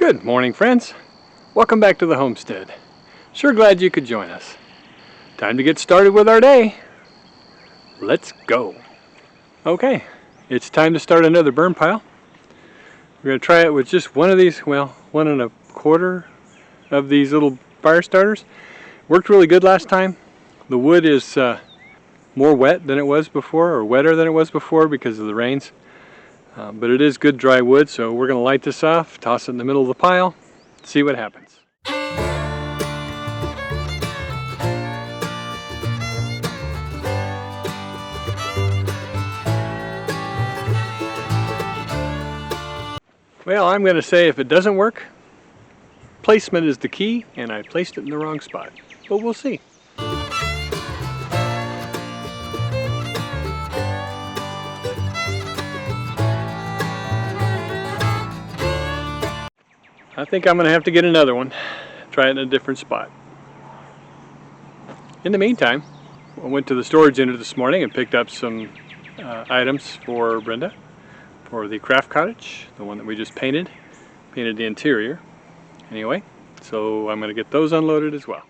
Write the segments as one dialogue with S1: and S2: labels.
S1: Good morning, friends. Welcome back to the homestead. Sure glad you could join us. Time to get started with our day. Let's go. Okay, it's time to start another burn pile. We're going to try it with just one of these, well, 1 1/4 of these little fire starters. Worked really good last time. The wood is more wet than it was before, or wetter than it was before because of the rains. But it is good dry wood, so we're going to light this off, toss it in the middle of the pile, see what happens. Well, I'm going to say if it doesn't work, placement is the key, and I placed it in the wrong spot. But we'll see. I think I'm going to have to get another one, try it in a different spot. In the meantime, I went to the storage unit this morning and picked up some items for Brenda for the craft cottage, the one that we just painted the interior. Anyway, so I'm going to get those unloaded as well.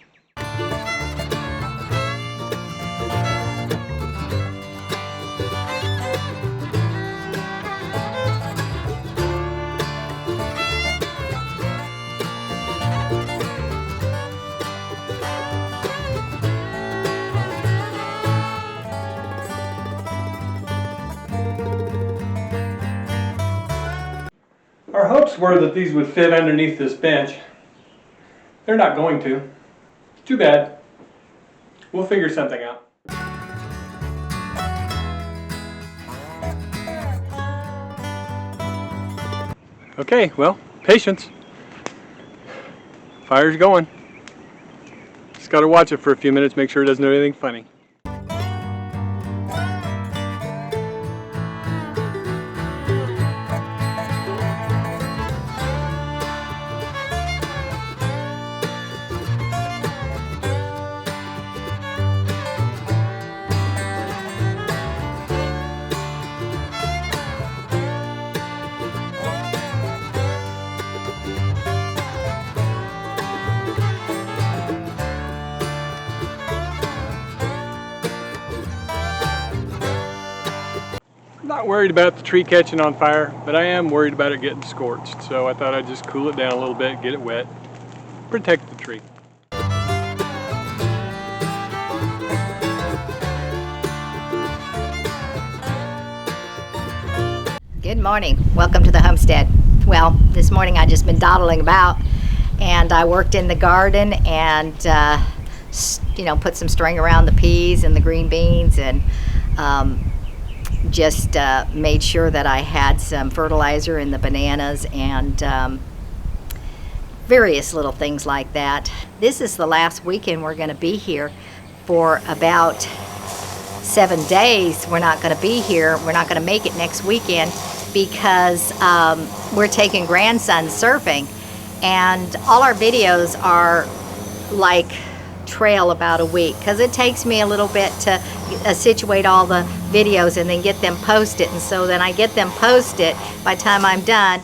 S1: Our hopes were that these would fit underneath this bench. They're not going to. Too bad. We'll figure something out. Okay, well, patience. Fire's going. Just got to watch it for a few minutes, make sure it doesn't do anything funny. Not worried about the tree catching on fire, but I am worried about it getting scorched. So I thought I'd just cool it down a little bit, get it wet, protect the tree.
S2: Good morning. Welcome to the homestead. Well, this morning I just been dawdling about, and I worked in the garden and put some string around the peas and the green beans, and just made sure that I had some fertilizer in the bananas and various little things like that. This is the last weekend we're going to be here for about 7 days. We're not going to be here. We're not going to make it next weekend because we're taking grandson surfing, and all our videos are like trail about a week because it takes me a little bit to situate all the videos and then get them posted, and so then I get them posted. By the time I'm done,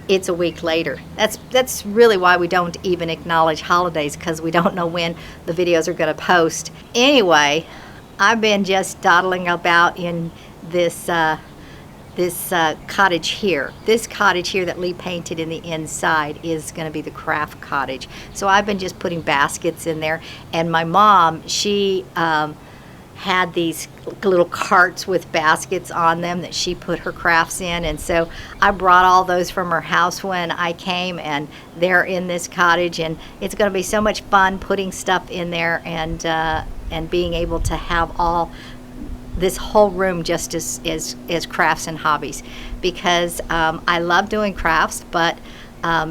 S2: it's a week later. That's really why we don't even acknowledge holidays, because we don't know when the videos are going to post. Anyway, I've been just dawdling about in this cottage here. This cottage here that Lee painted in the inside is going to be the craft cottage. So I've been just putting baskets in there, and my mom, she had these little carts with baskets on them that she put her crafts in, and so I brought all those from her house when I came, and they're in this cottage, and it's going to be so much fun putting stuff in there and being able to have all this whole room just as crafts and hobbies, because I love doing crafts, but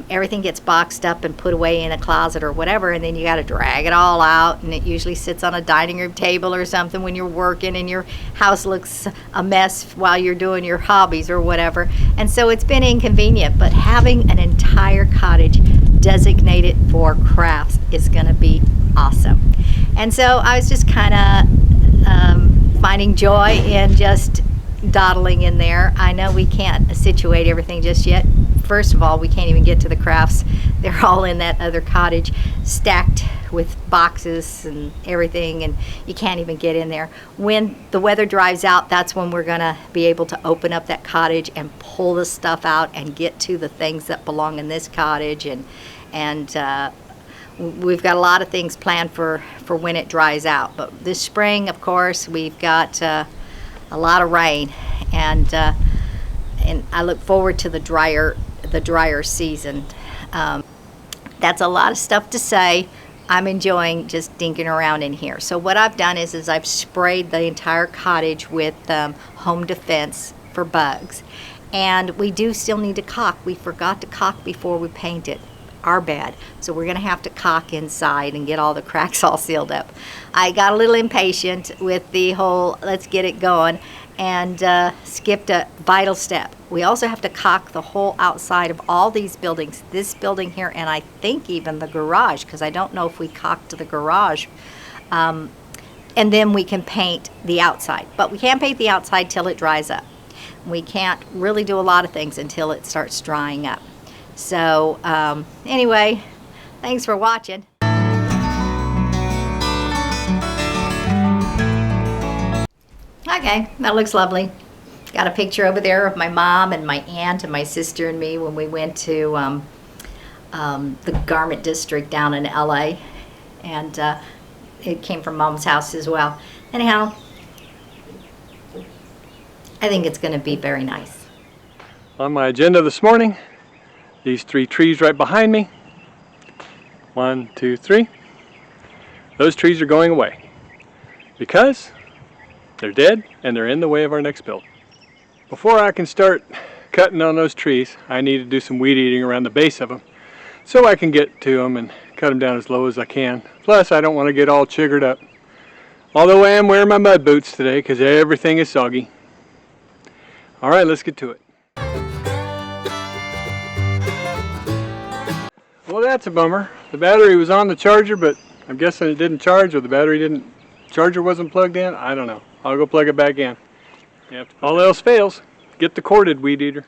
S2: everything gets boxed up and put away in a closet or whatever, and then you got to drag it all out, and it usually sits on a dining room table or something when you're working, and your house looks a mess while you're doing your hobbies or whatever, and so it's been inconvenient. But having an entire cottage designated for crafts is going to be awesome. And so I was just kind of finding joy in just dawdling in there. I know we can't situate everything just yet first of all, we can't even get to the crafts. They're all in that other cottage, stacked with boxes and everything, and you can't even get in there. When the weather dries out, that's when we're gonna be able to open up that cottage and pull the stuff out and get to the things that belong in this cottage. And we've got a lot of things planned for when it dries out. But this spring, of course, we've got a lot of rain, and I look forward to the drier season. That's a lot of stuff to say. I'm enjoying just dinking around in here. So what I've done is I've sprayed the entire cottage with Home Defense for bugs. And we do still need to caulk. We forgot to caulk before we painted. Our bad. So we're gonna have to caulk inside and get all the cracks all sealed up. I got a little impatient with the whole let's get it going, and skipped a vital step. We also have to caulk the whole outside of all these buildings, this building here, and I think even the garage, because I don't know if we caulked the garage. And then we can paint the outside. But we can't paint the outside till it dries up. We can't really do a lot of things until it starts drying up. So anyway, thanks for watching. Okay, that looks lovely. Got a picture over there of my mom and my aunt and my sister and me when we went to the garment district down in LA. And it came from Mom's house as well. Anyhow, I think it's going to be very nice.
S1: On my agenda this morning, these 3 trees right behind me. 1, 2, 3. Those trees are going away because they're dead and they're in the way of our next build. Before I can start cutting on those trees, I need to do some weed eating around the base of them so I can get to them and cut them down as low as I can. Plus, I don't want to get all chiggered up. Although I am wearing my mud boots today because everything is soggy. All right, let's get to it. Well, that's a bummer. The battery was on the charger, but I'm guessing it didn't charge, or the charger wasn't plugged in. I don't know. I'll go plug it back in. All else fails, get the corded weed eater.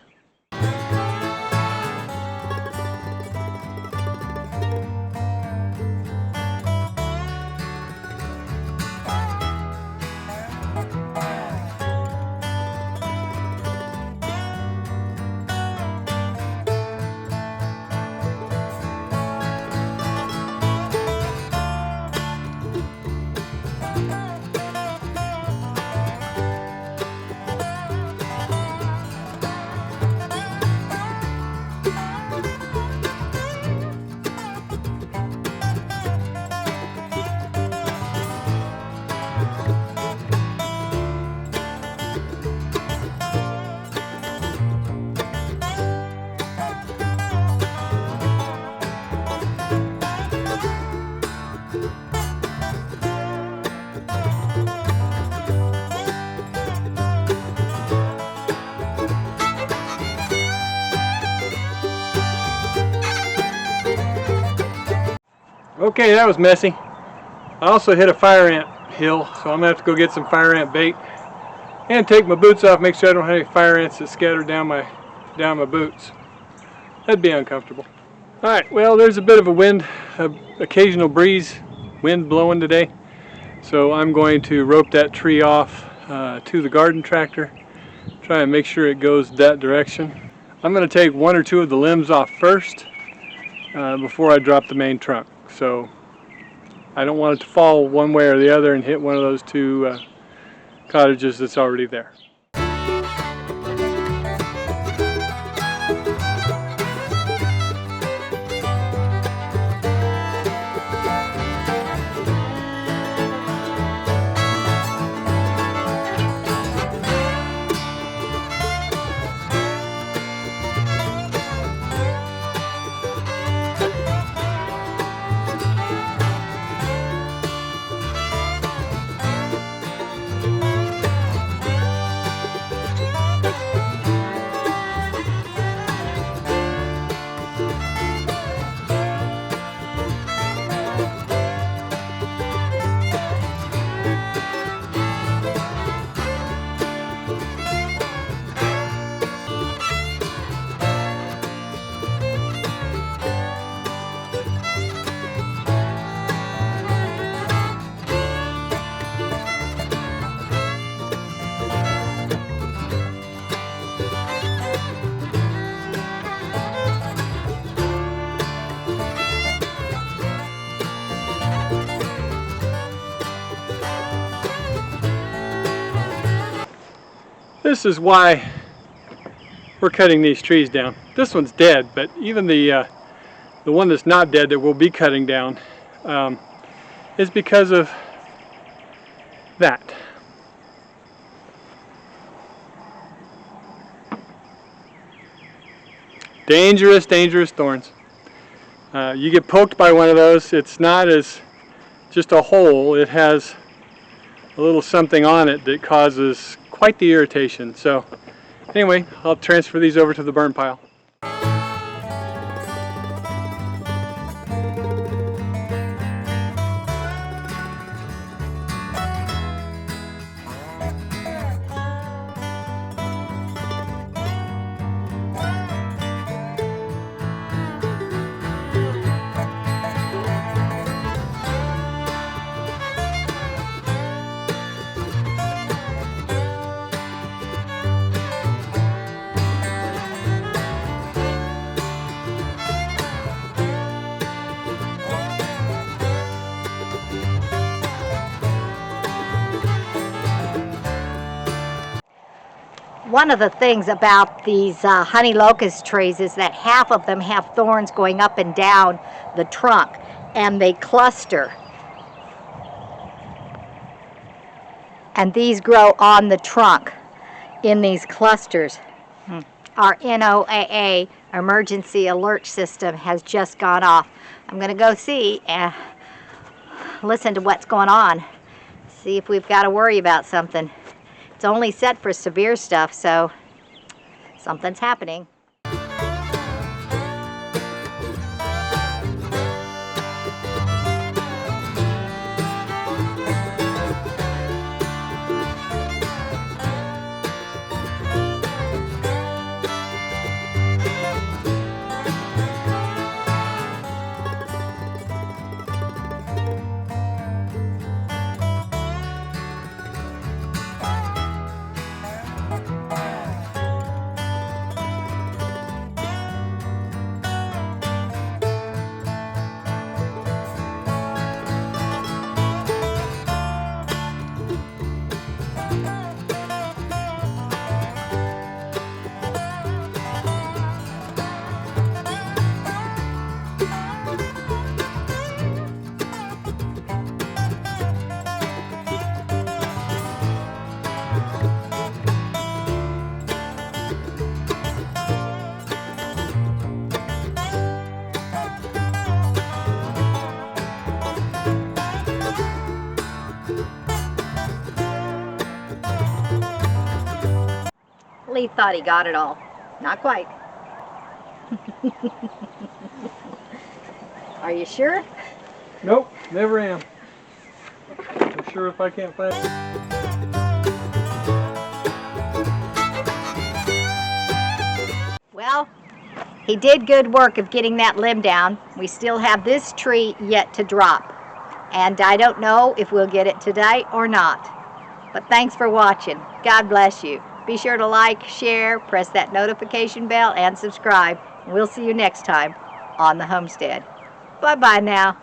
S1: Okay, that was messy. I also hit a fire ant hill, so I'm gonna have to go get some fire ant bait and take my boots off, make sure I don't have any fire ants that scatter down my boots. That'd be uncomfortable. All right, well, there's a bit of a wind, occasional breeze, wind blowing today. So I'm going to rope that tree off to the garden tractor, try and make sure it goes that direction. I'm going to take 1 or 2 of the limbs off first before I drop the main trunk. So I don't want it to fall one way or the other and hit one of those 2 cottages that's already there. this is why we're cutting these trees down. This one's dead, but even the one that's not dead that we'll be cutting down is because of that. Dangerous, dangerous thorns. You get poked by one of those, it's not as just a hole, it has a little something on it that causes quite the irritation. So anyway, I'll transfer these over to the burn pile.
S2: One of the things about these honey locust trees is that half of them have thorns going up and down the trunk, and they cluster. And these grow on the trunk in these clusters. Our NOAA emergency alert system has just gone off. I'm going to go see and listen to what's going on. See if we've got to worry about something. It's only set for severe stuff, so something's happening. Lee thought he got it all. Not quite. Are you sure?
S1: Nope, never am. I'm sure if I can't find it.
S2: Well, he did good work of getting that limb down. We still have this tree yet to drop. And I don't know if we'll get it today or not. But thanks for watching. God bless you. Be sure to like, share, press that notification bell, and subscribe. We'll see you next time on the homestead. Bye-bye now.